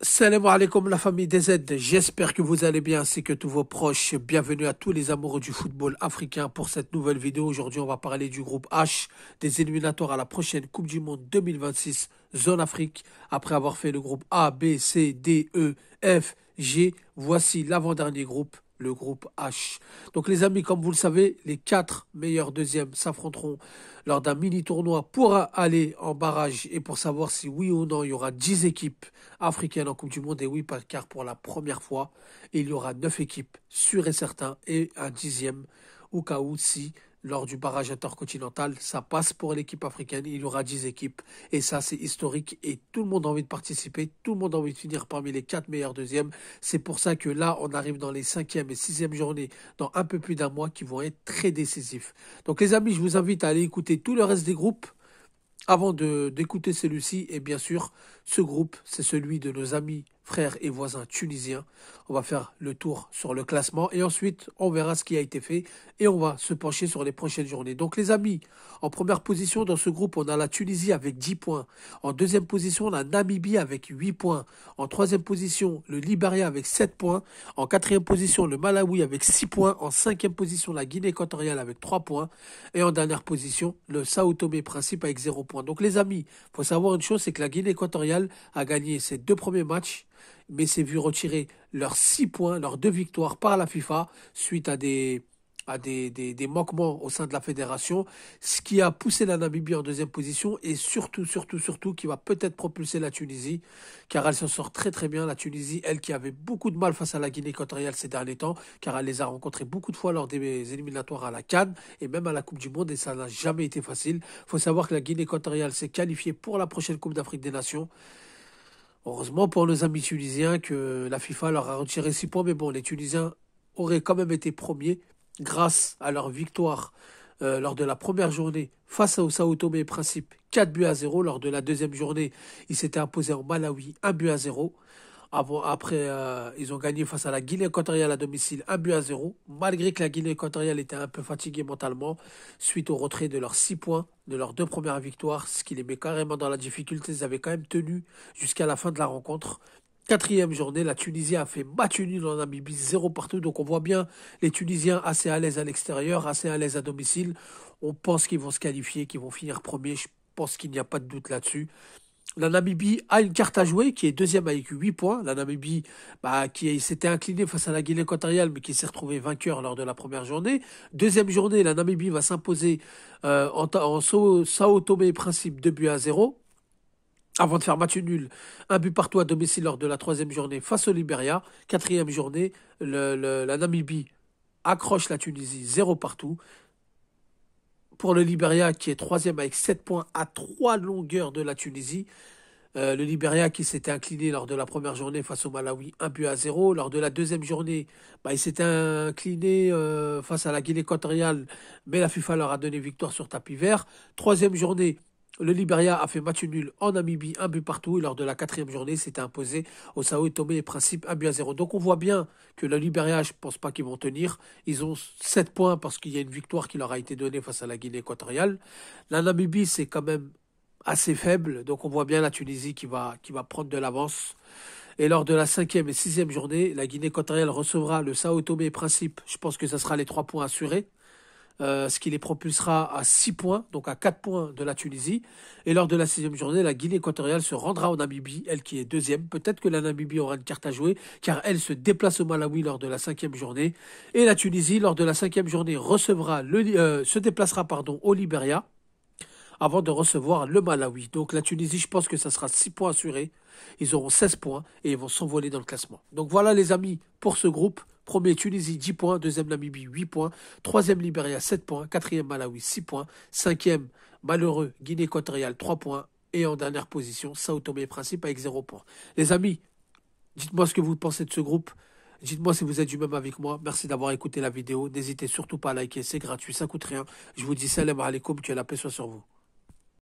Salam alaikum la famille DZ, j'espère que vous allez bien ainsi que tous vos proches. Bienvenue à tous les amoureux du football africain pour cette nouvelle vidéo. Aujourd'hui on va parler du groupe H, des éliminatoires à la prochaine Coupe du Monde 2026 Zone Afrique. Après avoir fait le groupe A, B, C, D, E, F, G, voici l'avant-dernier groupe, le groupe H. Donc les amis, comme vous le savez, les 4 meilleurs deuxièmes s'affronteront lors d'un mini-tournoi pour aller en barrage et pour savoir si oui ou non il y aura 10 équipes africaines en Coupe du Monde. Et oui, car pour la première fois, il y aura 9 équipes sûres et certains et un 10e au cas où si lors du barrage intercontinental, ça passe pour l'équipe africaine, il y aura 10 équipes et ça c'est historique et tout le monde a envie de participer, tout le monde a envie de finir parmi les 4 meilleurs deuxièmes. C'est pour ça que là on arrive dans les 5e et 6e journées dans un peu plus d'un mois qui vont être très décisifs. Donc les amis, je vous invite à aller écouter tout le reste des groupes avant d'écouter celui-ci. Et bien sûr, ce groupe, c'est celui de nos amis, frères et voisins tunisiens. On va faire le tour sur le classement et ensuite, on verra ce qui a été fait et on va se pencher sur les prochaines journées. Donc les amis, en première position dans ce groupe, on a la Tunisie avec 10 points. En deuxième position, la Namibie avec 8 points. En troisième position, le Libéria avec 7 points. En quatrième position, le Malawi avec 6 points. En cinquième position, la Guinée équatoriale avec 3 points. Et en dernière position, le Sao Tomé et Principe avec 0 points. Donc les amis, il faut savoir une chose, c'est que la Guinée équatoriale a gagné ses 2 premiers matchs, mais s'est vu retirer leurs 6 points, leurs 2 victoires par la FIFA suite à des manquements au sein de la fédération, ce qui a poussé la Namibie en deuxième position et surtout qui va peut-être propulser la Tunisie, car elle s'en sort très très bien, la Tunisie, elle qui avait beaucoup de mal face à la Guinée équatoriale ces derniers temps, car elle les a rencontrés beaucoup de fois lors des éliminatoires à la CAN et même à la Coupe du Monde et ça n'a jamais été facile. Il faut savoir que la Guinée équatoriale s'est qualifiée pour la prochaine Coupe d'Afrique des Nations. Heureusement pour nos amis tunisiens que la FIFA leur a retiré 6 points, mais bon, les Tunisiens auraient quand même été premiers grâce à leur victoire lors de la première journée face au Sao Tomé et Principe 4-0. Lors de la deuxième journée, ils s'étaient imposés en Malawi 1-0. Après, ils ont gagné face à la Guinée équatoriale à domicile 1-0, malgré que la Guinée équatoriale était un peu fatiguée mentalement suite au retrait de leurs 6 points de leurs 2 premières victoires, ce qui les met carrément dans la difficulté. Ils avaient quand même tenu jusqu'à la fin de la rencontre. Quatrième journée, la Tunisie a fait match nul en Namibie, 0 partout. Donc on voit bien les Tunisiens assez à l'aise à l'extérieur, assez à l'aise à domicile. On pense qu'ils vont se qualifier, qu'ils vont finir premiers. Je pense qu'il n'y a pas de doute là-dessus. La Namibie a une carte à jouer, qui est deuxième avec 8 points. La Namibie, qui s'était inclinée face à la Guinée équatoriale, mais qui s'est retrouvée vainqueur lors de la première journée. Deuxième journée, la Namibie va s'imposer en Sao Tomé et Principe 2-0. Avant de faire match nul, un but partout à domicile lors de la troisième journée face au Libéria. Quatrième journée, la Namibie accroche la Tunisie 0 partout. Pour le Libéria qui est troisième avec 7 points à 3 longueurs de la Tunisie. Le Libéria qui s'était incliné lors de la première journée face au Malawi 1-0. Lors de la deuxième journée, il s'était incliné face à la Guinée équatoriale, mais la FIFA leur a donné victoire sur tapis vert. Troisième journée, le Libéria a fait match nul en Namibie, un but partout. Et lors de la quatrième journée, s'était imposé au Sao Tomé et Principe 1-0. Donc on voit bien que le Libéria, je ne pense pas qu'ils vont tenir. Ils ont 7 points parce qu'il y a une victoire qui leur a été donnée face à la Guinée équatoriale. La Namibie, c'est quand même assez faible. Donc on voit bien la Tunisie qui va prendre de l'avance. Et lors de la cinquième et sixième journée, la Guinée équatoriale recevra le Sao Tomé et Principe. Je pense que ça sera les 3 points assurés. Ce qui les propulsera à 6 points, donc à 4 points de la Tunisie. Et lors de la sixième journée, la Guinée équatoriale se rendra en Namibie, elle qui est deuxième. Peut-être que la Namibie aura une carte à jouer, car elle se déplace au Malawi lors de la cinquième journée. Et la Tunisie, lors de la cinquième journée, se déplacera au Libéria, avant de recevoir le Malawi. Donc la Tunisie, je pense que ça sera 6 points assurés. Ils auront 16 points et ils vont s'envoler dans le classement. Donc voilà les amis pour ce groupe. Premier Tunisie 10 points, deuxième Namibie 8 points, troisième Libéria 7 points, quatrième Malawi 6 points, cinquième malheureux Guinée équatoriale 3 points et en dernière position Sao Tomé et Principe avec 0 points. Les amis, dites-moi ce que vous pensez de ce groupe. Dites-moi si vous êtes du même avec moi. Merci d'avoir écouté la vidéo. N'hésitez surtout pas à liker, c'est gratuit, ça coûte rien. Je vous dis salam alaikum, que la paix soit sur vous.